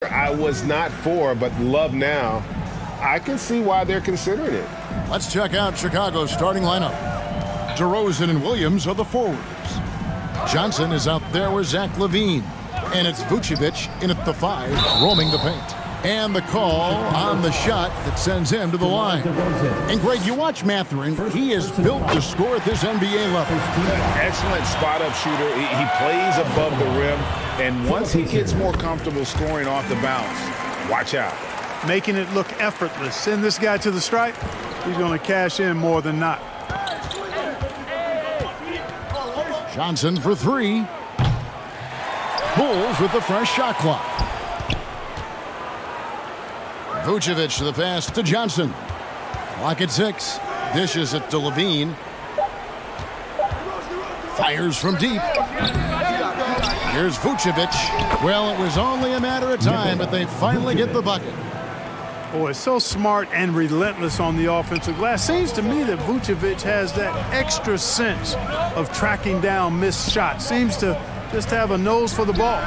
I was not for, but love now. I can see why they're considering it. Let's check out Chicago's starting lineup. DeRozan and Williams are the forwards. Johnson is out there with Zach LaVine. And it's Vucevic in at the 5, roaming the paint. And the call on the shot that sends him to the line. And Greg, you watch Mathurin. He is built to score at this NBA level. Excellent spot-up shooter. He plays above the rim. And once he gets more comfortable scoring off the bounce, watch out. Making it look effortless. Send this guy to the stripe. He's going to cash in more than not. Johnson for 3. Bulls with the fresh shot clock. Vucevic to the pass to Johnson. Clock at 6. Dishes it to LaVine. Fires from deep. Here's Vucevic. Well, it was only a matter of time, but they finally get the bucket. Boy, so smart and relentless on the offensive glass. Seems to me that Vucevic has that extra sense of tracking down missed shots. Seems to just have a nose for the ball.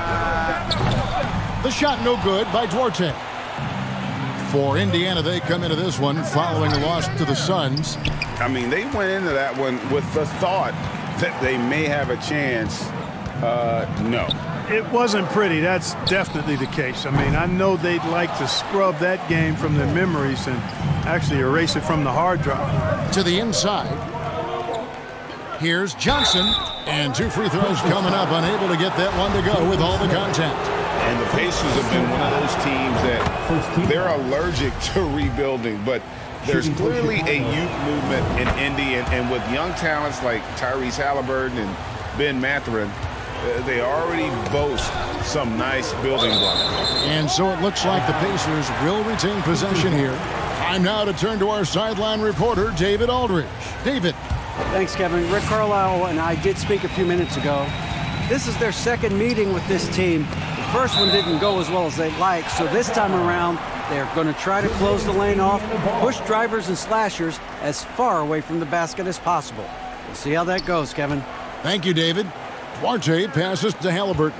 The shot no good by Duarte. For Indiana, they come into this one following a loss to the Suns. I mean, they went into that one with the thought that they may have a chance. No. It wasn't pretty. That's definitely the case. I mean, I know they'd like to scrub that game from their memories and actually erase it from the hard drive. To the inside. Here's Johnson. And 2 free throws coming up, unable to get that one to go with all the contact. And the Pacers have been one of those teams that they're allergic to rebuilding, but there's clearly a youth movement in Indy, and with young talents like Tyrese Halliburton and Ben Mathurin, they already boast some nice building blocks. And so it looks like the Pacers will retain possession here. Time now to turn to our sideline reporter, David Aldridge. David. Thanks, Kevin. Rick Carlisle and I did speak a few minutes ago. This is their second meeting with this team. The first one didn't go as well as they'd like, so this time around, they're going to try to close the lane off, push drivers and slashers as far away from the basket as possible. We'll see how that goes, Kevin. Thank you, David. Duarte passes to Halliburton.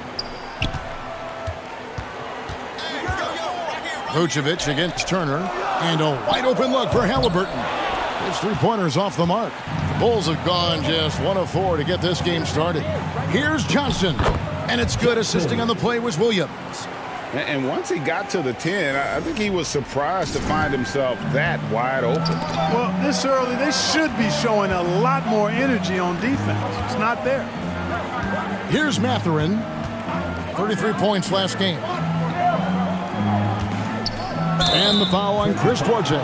Vucevic against Turner, and a wide-open look for Halliburton. His three-pointers off the mark. The Bulls have gone just 1 of 4 to get this game started. Here's Johnson, and it's good. Assisting on the play was Williams. And once he got to the 10, I think he was surprised to find himself that wide open. Well, this early, they should be showing a lot more energy on defense. It's not there. Here's Mathurin. 33 points last game. And the foul on Chris Duarte.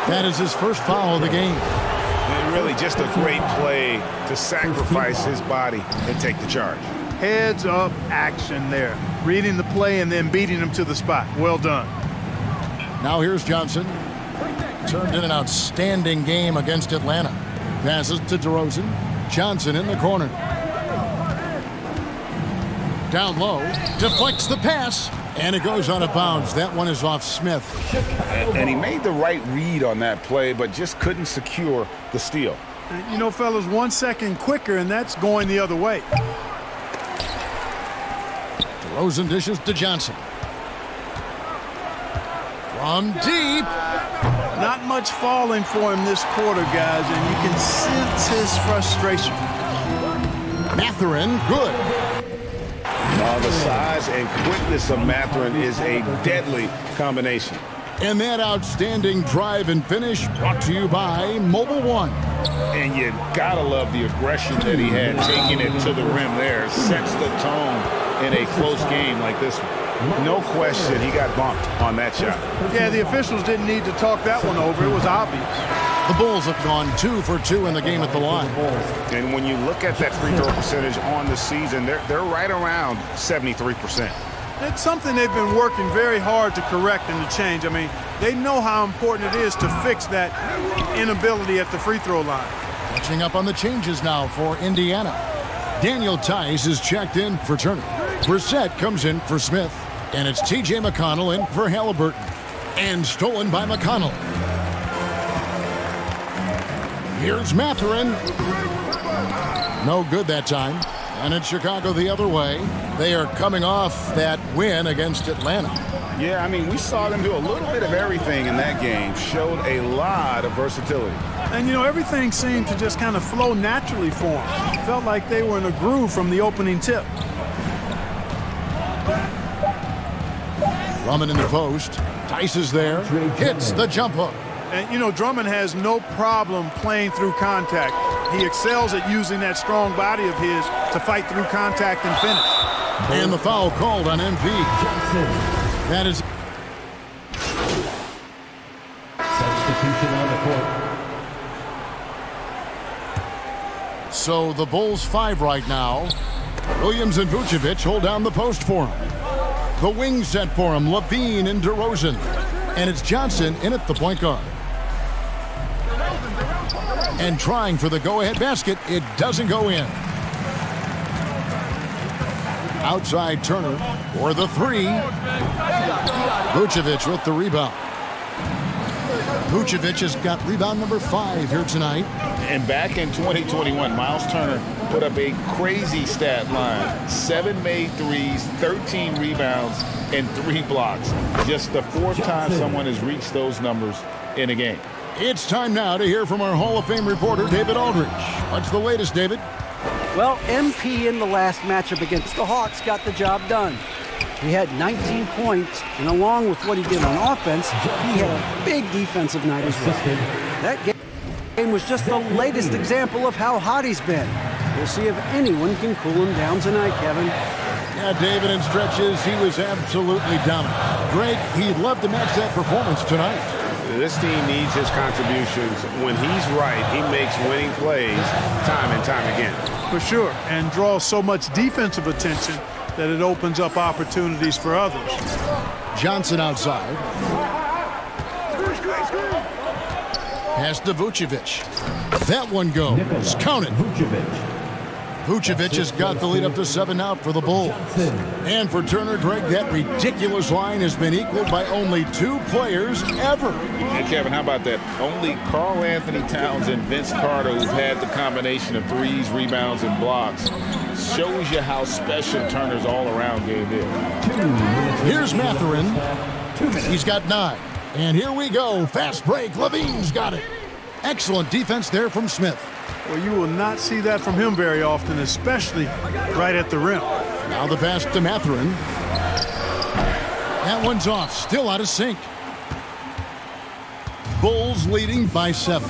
That is his first foul of the game. And really just a great play to sacrifice his body and take the charge. Heads-up action there. Reading the play and then beating him to the spot. Well done. Now here's Johnson. Turned in an outstanding game against Atlanta. Passes to DeRozan. Johnson in the corner. Down low. Deflects the pass. And it goes out of bounds. That one is off Smith. And he made the right read on that play, but just couldn't secure the steal. You know, fellas, 1 second quicker, and that's going the other way. DeRozan dishes to Johnson. From deep. Not much falling for him this quarter, guys, and you can sense his frustration. Mathurin, good. The size and quickness of Mathurin is a deadly combination. And that outstanding drive and finish brought to you by Mobile One. And you gotta love the aggression that he had taking it to the rim there. Sets the tone in a close game like this one. No question he got bumped on that shot. Yeah, the officials didn't need to talk that one over. It was obvious. The Bulls have gone 2 for 2 in the game at the line. And when you look at that free throw percentage on the season, they're right around 73%. It's something they've been working very hard to correct and to change. I mean, they know how important it is to fix that inability at the free throw line. Catching up on the changes now for Indiana. Daniel Tice is checked in for Turner. Brissett comes in for Smith. And it's T.J. McConnell in for Halliburton. And stolen by McConnell. Here's Mathurin. No good that time. And it's Chicago the other way. They are coming off that win against Atlanta. Yeah, I mean, we saw them do a little bit of everything in that game. Showed a lot of versatility. And, you know, everything seemed to just kind of flow naturally for them. Felt like they were in a groove from the opening tip. Drummond in the post. Tice is there. Hits the jump hook. And, you know, Drummond has no problem playing through contact. He excels at using that strong body of his to fight through contact and finish. And the foul called on MP. That is substitution on the court. So the Bulls 5 right now. Williams and Vucevic hold down the post for him. The wing set for him, Levine and DeRozan. And it's Johnson in at the point guard. And trying for the go-ahead basket, it doesn't go in. Outside Turner for the three. Vucevic with the rebound. Vucevic has got rebound number 5 here tonight. And back in 2021, Miles Turner put up a crazy stat line. 7 made threes, 13 rebounds, and 3 blocks. Just the 4th time someone has reached those numbers in a game. It's time now to hear from our Hall of Fame reporter, David Aldridge. What's the latest, David? Well, MP in the last matchup against the Hawks got the job done. He had 19 points, and along with what he did on offense, he had a big defensive night as well. That game was just the latest example of how hot he's been. We'll see if anyone can cool him down tonight, Kevin. Yeah, David, in stretches, he was absolutely dominant. Greg, he'd love to match that performance tonight. This team needs his contributions. When he's right, he makes winning plays time and time again. For sure, and draws so much defensive attention that it opens up opportunities for others. Johnson outside. Pass to Vucevic. That one goes. Count it. Vucevic has got the lead up to 7 now for the Bulls. And for Turner, Greg, that ridiculous line has been equaled by only 2 players ever. Hey, Kevin, how about that? Only Karl Anthony Towns and Vince Carter, who've had the combination of threes, rebounds, and blocks. Shows you how special Turner's all-around game is. Here's Mathurin. He's got 9. And here we go. Fast break. Levine's got it. Excellent defense there from Smith. Well, you will not see that from him very often, especially right at the rim. Now the pass to Mathurin. That one's off. Still out of sync. Bulls leading by 7.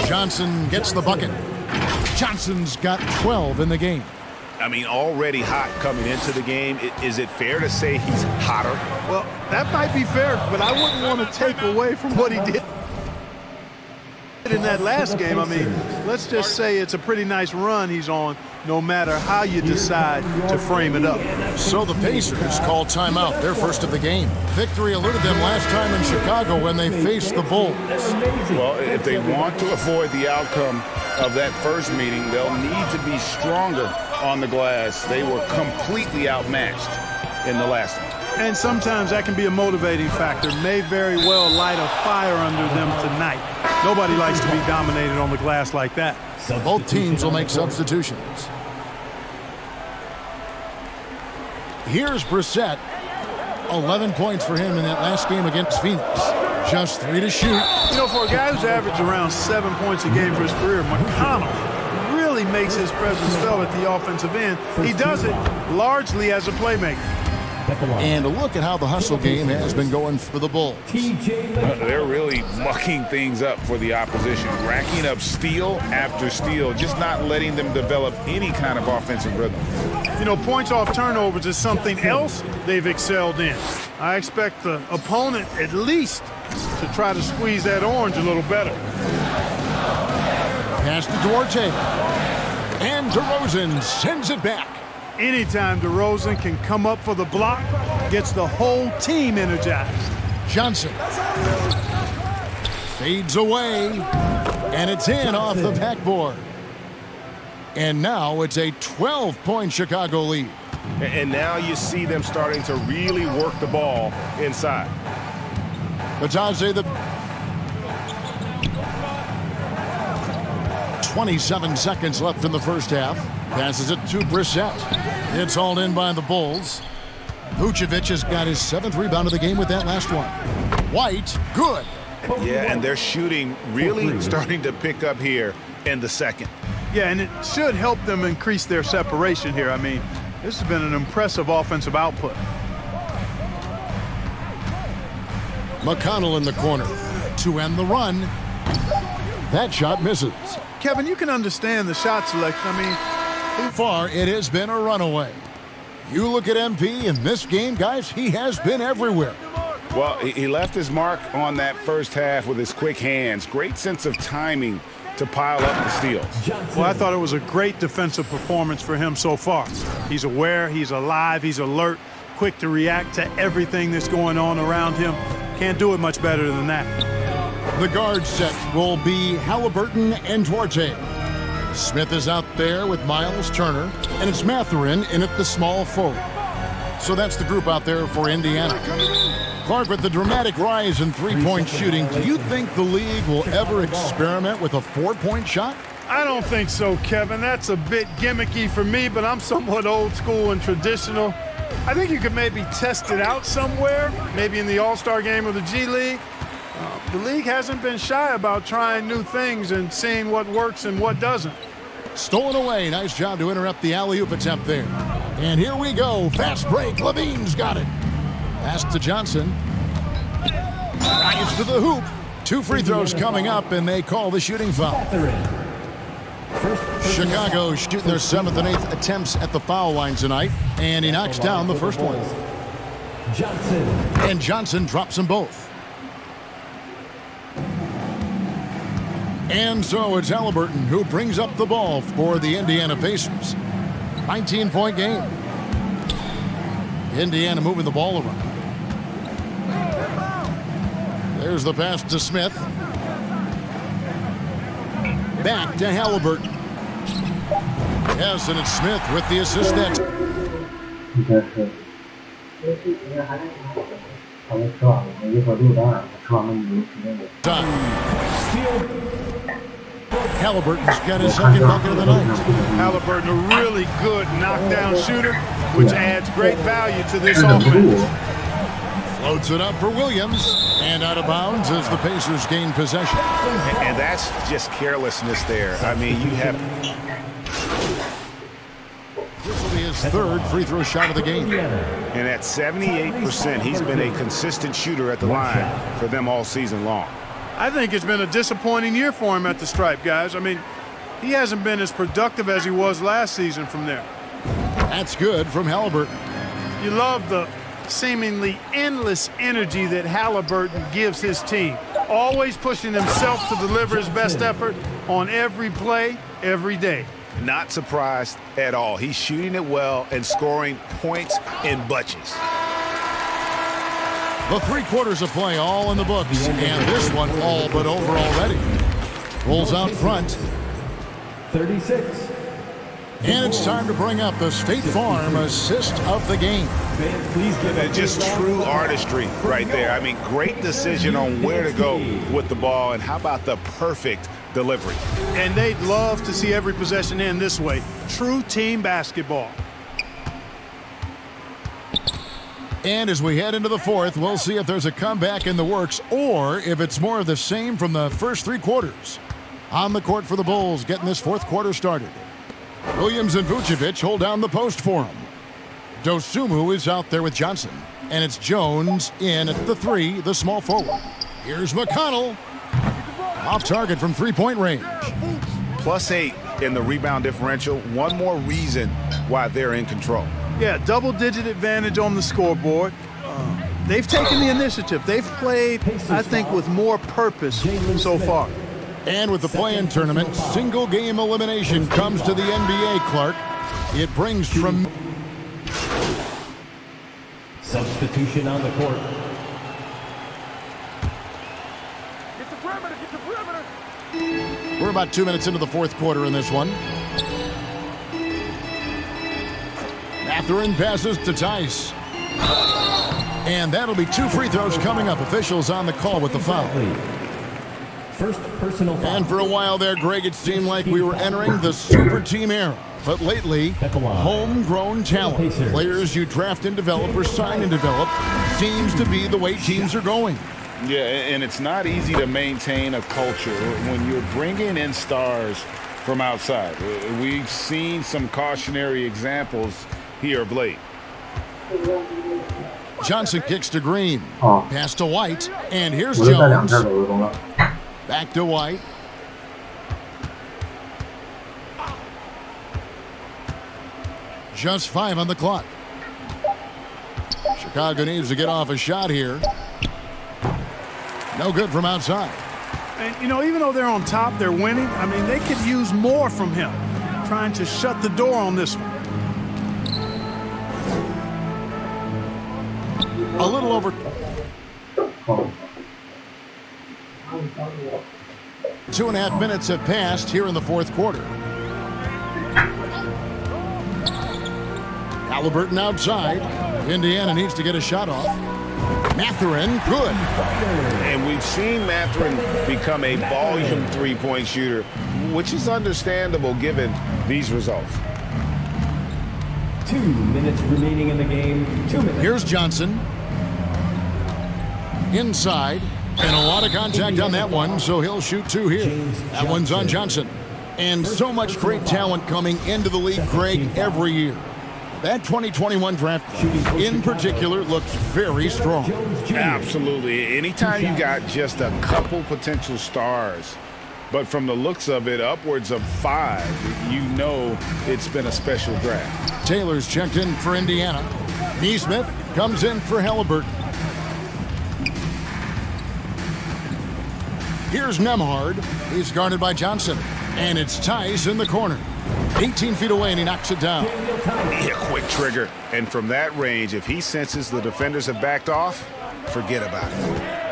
Johnson gets the bucket. Johnson's got 12 in the game. I mean, already hot coming into the game. Is it fair to say he's hotter? Well, that might be fair, but I wouldn't want to take away from what he did in that last game. I mean, let's just say it's a pretty nice run he's on, no matter how you decide to frame it up. So the Pacers call timeout, their first of the game. Victory eluded them last time in Chicago when they faced the Bulls. Well, if they want to avoid the outcome of that first meeting, they'll need to be stronger on the glass. They were completely outmatched in the last one. And sometimes that can be a motivating factor. May very well light a fire under them tonight. Nobody likes to be dominated on the glass like that. Both teams will make substitutions. Here's Brissett. 11 points for him in that last game against Phoenix. Just 3 to shoot. You know, for a guy who's averaged around 7 points a game for his career, McConnell really makes his presence felt at the offensive end. He does it largely as a playmaker. And a look at how the hustle game has been going for the Bulls. They're really mucking things up for the opposition, racking up steal after steal, just not letting them develop any kind of offensive rhythm. You know, points off turnovers is something else they've excelled in. I expect the opponent at least to try to squeeze that orange a little better. Pass to Duarte. And DeRozan sends it back. Anytime DeRozan can come up for the block, gets the whole team energized. Johnson fades away, and it's in off the backboard. And now it's a 12-point Chicago lead. And now you see them starting to really work the ball inside. Batadze, the 27 seconds left in the first half. Passes it to Brissett. It's hauled in by the Bulls. Vucevic has got his 7th rebound of the game with that last one. White, good. Yeah, and their shooting really starting to pick up here in the second. Yeah, and it should help them increase their separation here. I mean, this has been an impressive offensive output. McConnell in the corner to end the run. That shot misses. Kevin, you can understand the shot selection. I mean, So far, it has been a runaway. You look at MP in this game, guys, he has been everywhere. Well, he left his mark on that first half with his quick hands. Great sense of timing to pile up the steals. Well, I thought it was a great defensive performance for him so far. He's aware, he's alive, he's alert, quick to react to everything that's going on around him. Can't do it much better than that. The guard set will be Halliburton and Duarte. Smith is out there with Miles Turner, and it's Mathurin in at the small forward. So that's the group out there for Indiana. Clark, with the dramatic rise in three-point shooting, do you think the league will ever experiment with a 4-point shot? I don't think so, Kevin. That's a bit gimmicky for me, but I'm somewhat old school and traditional. I think you could maybe test it out somewhere, maybe in the All-Star game or the G League. The league hasn't been shy about trying new things and seeing what works and what doesn't. Stolen away. Nice job to interrupt the alley-oop attempt there. And here we go. Fast break. Levine's got it. Pass to Johnson. Drives to the hoop. 2 free throws coming up, and they call the shooting foul. Chicago shooting their 7th and 8th attempts at the foul line tonight, and he knocks down the first one. And Johnson drops them both. And so it's Halliburton who brings up the ball for the Indiana Pacers. 19-point game. Indiana moving the ball around. There's the pass to Smith. Back to Halliburton. Yes, and it's Smith with the assist net. Halliburton's got his 2nd bucket of the night. Halliburton, a really good knockdown shooter, which adds great value to this offense. Floats it up for Williams, and out of bounds as the Pacers gain possession. And that's just carelessness there. I mean, you have... This will be his 3rd free throw shot of the game. And at 78%, he's been a consistent shooter at the line for them all season long. I think it's been a disappointing year for him at the stripe, guys. I mean, he hasn't been as productive as he was last season from there. That's good from Halliburton. You love the seemingly endless energy that Halliburton gives his team. Always pushing himself to deliver his best effort on every play, every day. Not surprised at all. He's shooting it well and scoring points in bunches. The 3 quarters of play all in the books, and this one all but over already. Rolls out front. 36. And it's time to bring up the State Farm assist of the game. Just true artistry right there. I mean, great decision on where to go with the ball, and how about the perfect delivery. And they'd love to see every possession end this way. True team basketball. And as we head into the 4th, we'll see if there's a comeback in the works or if it's more of the same from the first 3 quarters. On the court for the Bulls, getting this 4th quarter started. Williams and Vucevic hold down the post for him. Dosunmu is out there with Johnson. And it's Jones in at the 3, the small forward. Here's McConnell. Off target from 3-point range. +8 in the rebound differential. One more reason why they're in control. Yeah, double-digit advantage on the scoreboard. They've taken the initiative. They've played, I think, with more purpose so far. And with the play-in tournament, single-game elimination comes to the NBA, Clark. It brings from... Substitution on the court. Get the perimeter, get the perimeter. We're about 2 minutes into the 4th quarter in this one. Mathurin passes to Tice. And that'll be 2 free throws coming up. Officials on the call with the foul. First personal foul. And for a while there, Greg, it seemed like we were entering the super team era. But lately, homegrown talent, players you draft and develop or sign and develop, seems to be the way teams are going. Yeah, and it's not easy to maintain a culture when you're bringing in stars from outside. We've seen some cautionary examples here of late. Johnson kicks to Green. Pass to White. And here's Jones. Back to White. Just 5 on the clock. Chicago needs to get off a shot here. No good from outside. And, you know, even though they're on top, they're winning. I mean, they could use more from him. Trying to shut the door on this one. A little over. 2.5 minutes have passed here in the fourth quarter. Halliburton outside. Indiana needs to get a shot off. Mathurin, good. And we've seen Mathurin become a volume three-point shooter, which is understandable given these results. 2 minutes remaining in the game. 2 minutes. Here's Johnson. Inside. And a lot of contact on that one, so he'll shoot 2 here. That one's on Johnson. And so much great talent coming into the league, Greg, every year. That 2021 draft in particular looks very strong. Absolutely. Anytime you got just a couple potential stars, but from the looks of it, upwards of 5, you know it's been a special draft. Taylor's checked in for Indiana. Neesmith comes in for Halliburton. Here's Nembhard. He's guarded by Johnson. And it's Tice in the corner. 18 feet away, and he knocks it down. Yeah, quick trigger. And from that range, if he senses the defenders have backed off, forget about it.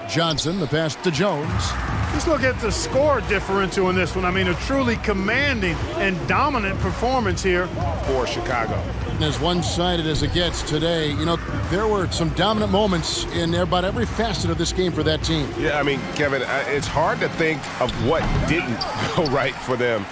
Johnson, the pass to Jones. Just look at the score differential in this one. I mean, a truly commanding and dominant performance here for Chicago. As one-sided as it gets today, you know, there were some dominant moments in about every facet of this game for that team. Yeah, I mean, Kevin, it's hard to think of what didn't go right for them.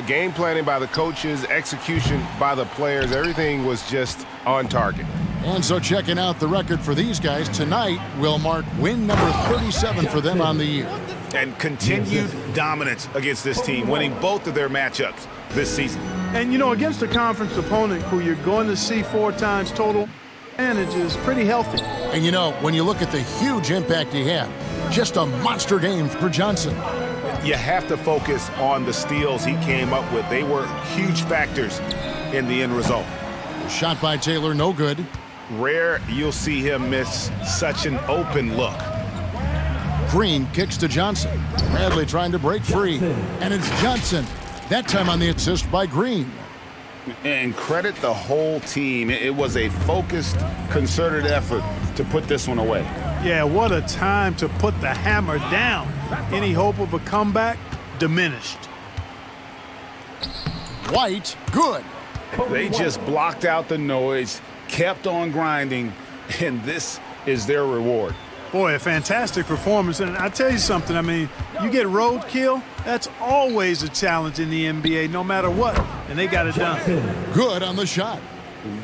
Game planning by the coaches, execution by the players, everything was just on target. And so checking out the record for these guys tonight will mark win number 37 for them on the year. And continued dominance against this team, winning both of their matchups this season. And, you know, against a conference opponent who you're going to see 4 times total advantage is pretty healthy. And, you know, when you look at the huge impact he had, just a monster game for Johnson. You have to focus on the steals he came up with. They were huge factors in the end result. Shot by Taylor, no good. Rare you'll see him miss such an open look. Green kicks to Johnson. Bradley trying to break free. And it's Johnson. That time on the assist by Green. And credit the whole team. It was a focused, concerted effort to put this one away. Yeah, what a time to put the hammer down. Any hope of a comeback diminished. White, good. They just blocked out the noise, kept on grinding, and this is their reward. Boy, a fantastic performance. And I tell you something, I mean, you get roadkill, that's always a challenge in the NBA, no matter what. And they got it done. Good on the shot.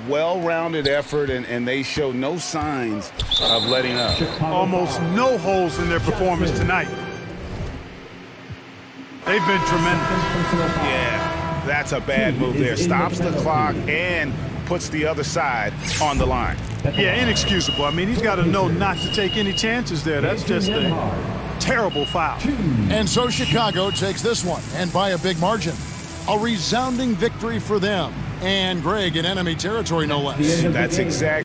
Well-rounded effort, and they show no signs of letting up. Almost no holes in their performance tonight. They've been tremendous. Yeah, that's a bad move there. Stops the clock and puts the other side on the line. Yeah, inexcusable. I mean, he's got to know not to take any chances there. That's just a terrible foul. And so Chicago takes this one, and by a big margin. A resounding victory for them. And Greg in enemy territory, no less. That's exactly